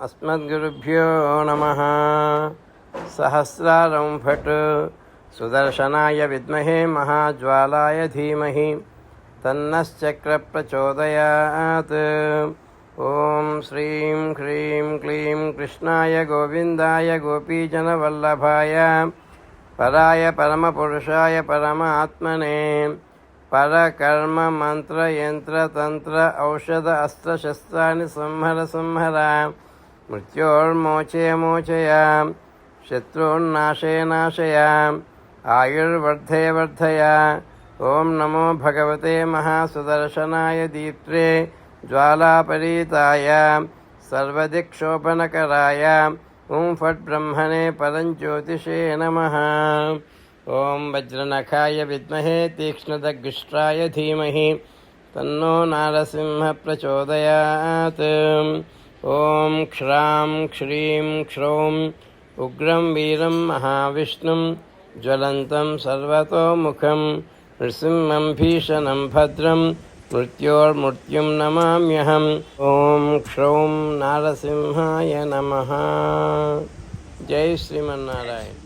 अस्मद्गुरुभ्यो नमः। सहस्रारं फट् सुदर्शनाय विद्महे महाज्वालाय धीमहि तन्नश्चक्रप्रचोदयात्। ॐ श्रीं ह्रीं क्लीं कृष्णाय गोविन्दाय गोपीजनवल्लभाय पराय परमपुरुषाय परमात्मने परकर्म मंत्र यंत्र तंत्र औषध अस्त्र शस्त्राणि संहर संहर मृत्योर्मोचय मोचय शत्रुन्नाशय नाशय आयुर्वर्धय वर्धय। ओं नमो भगवते महासुदर्शनाय दीप्त्रे ज्वालापरीताय सर्वदिक्षोपनकराय ओं फट् ब्रह्मणे परञ्ज्योतिषे नमः। ओं वज्रनखाय विद्महे तीक्ष्णदग्ष्ट्राय धीमहि तन्नो नारसिंह प्रचोदयात्। ओं क्षरां क्षरीं क्षौं उग्रं वीरं महाविष्णुं ज्वलन्तं सर्वतोमुखं नृसिंहं भीषणं भद्रं मृत्योर्मृत्युं नमाम्यहम्। ओं क्षौं नारसिंहाय नमः। जय श्रीमन्नारायण।